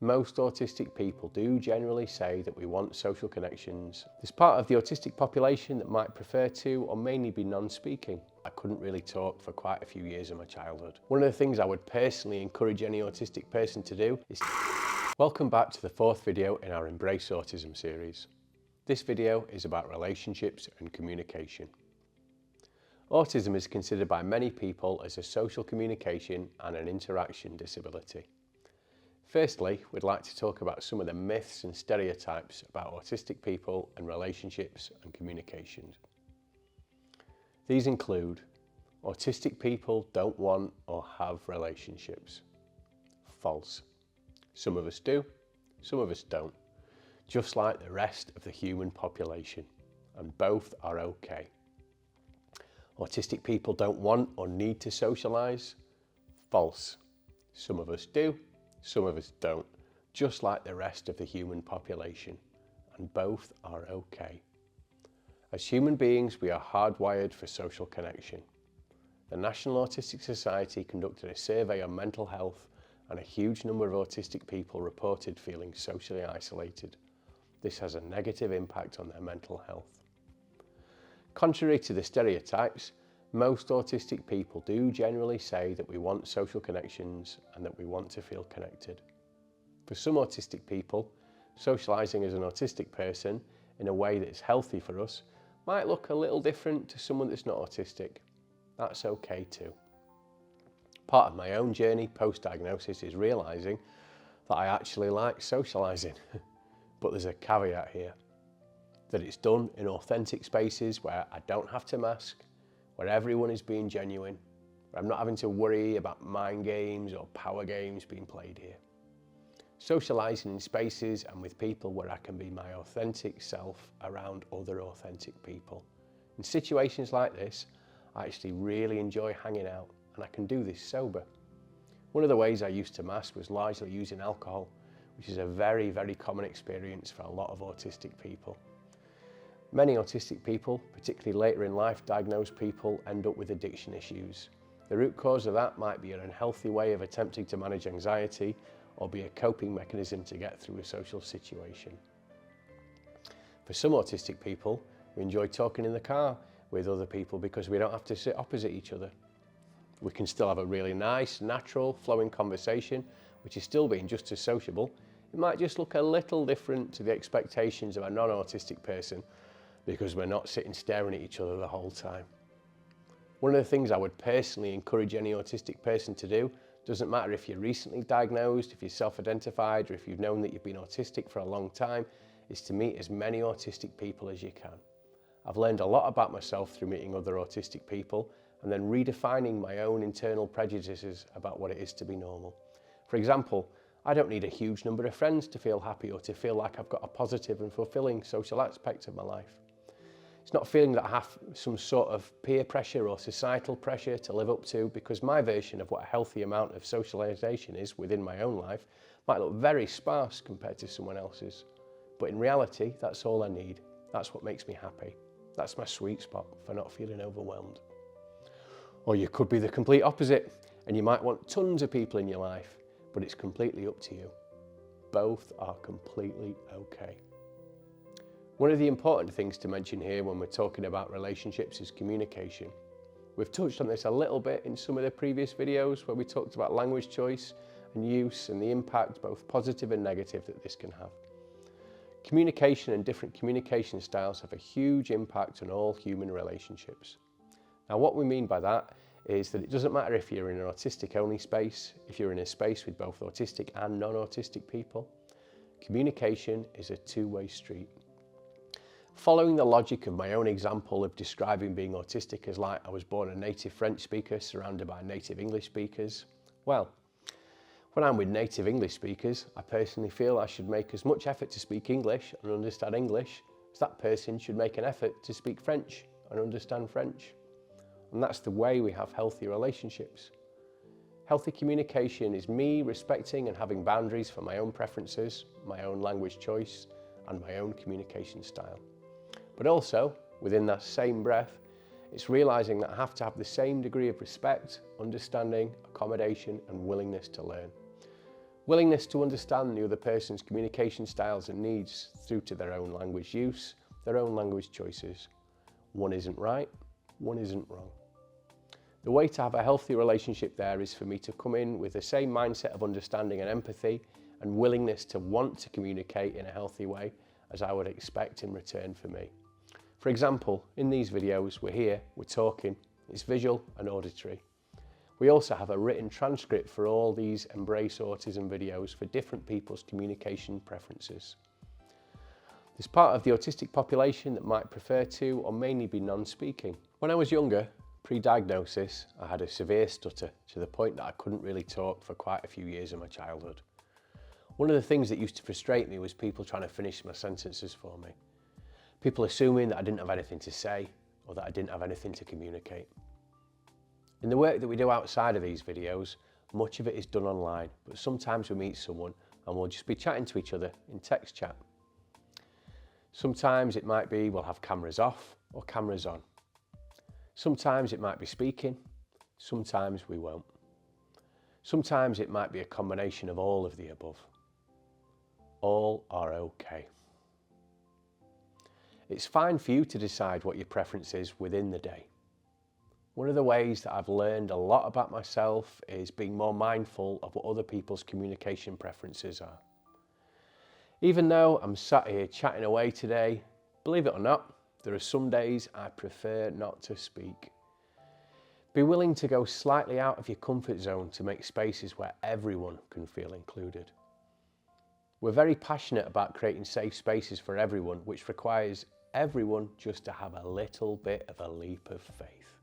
Most autistic people do generally say that we want social connections. There's part of the autistic population that might prefer to or mainly be non-speaking. I couldn't really talk for quite a few years of my childhood. One of the things I would personally encourage any autistic person to do is... Welcome back to the fourth video in our Embrace Autism series. This video is about relationships and communication. Autism is considered by many people as a social communication and an interaction disability. Firstly, we'd like to talk about some of the myths and stereotypes about autistic people and relationships and communication. These include: autistic people don't want or have relationships. False. Some of us do, some of us don't, just like the rest of the human population, and both are okay. Autistic people don't want or need to socialise. False. Some of us do, some of us don't, just like the rest of the human population, and both are okay. As human beings, we are hardwired for social connection. The National Autistic Society conducted a survey on mental health, and a huge number of autistic people reported feeling socially isolated. This has a negative impact on their mental health. Contrary to the stereotypes, most autistic people do generally say that we want social connections and that we want to feel connected. For some autistic people, socialising as an autistic person in a way that is healthy for us might look a little different to someone that's not autistic. That's okay too. Part of my own journey post-diagnosis is realising that I actually like socialising. But there's a caveat here, that it's done in authentic spaces where I don't have to mask, where everyone is being genuine, where I'm not having to worry about mind games or power games being played here. Socialising in spaces and with people where I can be my authentic self around other authentic people. In situations like this, I actually really enjoy hanging out, and I can do this sober. One of the ways I used to mask was largely using alcohol, which is a very, very common experience for a lot of autistic people. Many autistic people, particularly later in life diagnosed people, end up with addiction issues. The root cause of that might be an unhealthy way of attempting to manage anxiety or be a coping mechanism to get through a social situation. For some autistic people, we enjoy talking in the car with other people because we don't have to sit opposite each other. We can still have a really nice, natural, flowing conversation, which is still being just as sociable. It might just look a little different to the expectations of a non-autistic person because we're not sitting staring at each other the whole time. One of the things I would personally encourage any autistic person to do, doesn't matter if you're recently diagnosed, if you're self-identified, or if you've known that you've been autistic for a long time, is to meet as many autistic people as you can. I've learned a lot about myself through meeting other autistic people and then redefining my own internal prejudices about what it is to be normal. For example, I don't need a huge number of friends to feel happy or to feel like I've got a positive and fulfilling social aspect of my life. It's not feeling that I have some sort of peer pressure or societal pressure to live up to, because my version of what a healthy amount of socialisation is within my own life might look very sparse compared to someone else's. But in reality, that's all I need. That's what makes me happy. That's my sweet spot for not feeling overwhelmed. Or you could be the complete opposite, and you might want tons of people in your life, but it's completely up to you. Both are completely okay. One of the important things to mention here when we're talking about relationships is communication. We've touched on this a little bit in some of the previous videos where we talked about language choice and use and the impact, both positive and negative, that this can have. Communication and different communication styles have a huge impact on all human relationships. Now, what we mean by that is that it doesn't matter if you're in an autistic-only space, if you're in a space with both autistic and non-autistic people. Communication is a two-way street. Following the logic of my own example of describing being autistic as like I was born a native French speaker surrounded by native English speakers, well, when I'm with native English speakers, I personally feel I should make as much effort to speak English and understand English as that person should make an effort to speak French and understand French. And that's the way we have healthy relationships. Healthy communication is me respecting and having boundaries for my own preferences, my own language choice, and my own communication style. But also, within that same breath, it's realising that I have to have the same degree of respect, understanding, accommodation, and willingness to learn. Willingness to understand the other person's communication styles and needs through to their own language use, their own language choices. One isn't right, one isn't wrong. The way to have a healthy relationship there is for me to come in with the same mindset of understanding and empathy and willingness to want to communicate in a healthy way as I would expect in return for me. For example, in these videos, we're here, we're talking, it's visual and auditory. We also have a written transcript for all these Embrace Autism videos for different people's communication preferences. There's part of the autistic population that might prefer to or mainly be non-speaking. When I was younger, pre-diagnosis, I had a severe stutter to the point that I couldn't really talk for quite a few years of my childhood. One of the things that used to frustrate me was people trying to finish my sentences for me. People assuming that I didn't have anything to say or that I didn't have anything to communicate. In the work that we do outside of these videos, much of it is done online, but sometimes we meet someone and we'll just be chatting to each other in text chat. Sometimes it might be we'll have cameras off or cameras on. Sometimes it might be speaking, sometimes we won't. Sometimes it might be a combination of all of the above. All are okay. It's fine for you to decide what your preference is within the day. One of the ways that I've learned a lot about myself is being more mindful of what other people's communication preferences are. Even though I'm sat here chatting away today, believe it or not, there are some days I prefer not to speak. Be willing to go slightly out of your comfort zone to make spaces where everyone can feel included. We're very passionate about creating safe spaces for everyone, which requires everyone just to have a little bit of a leap of faith.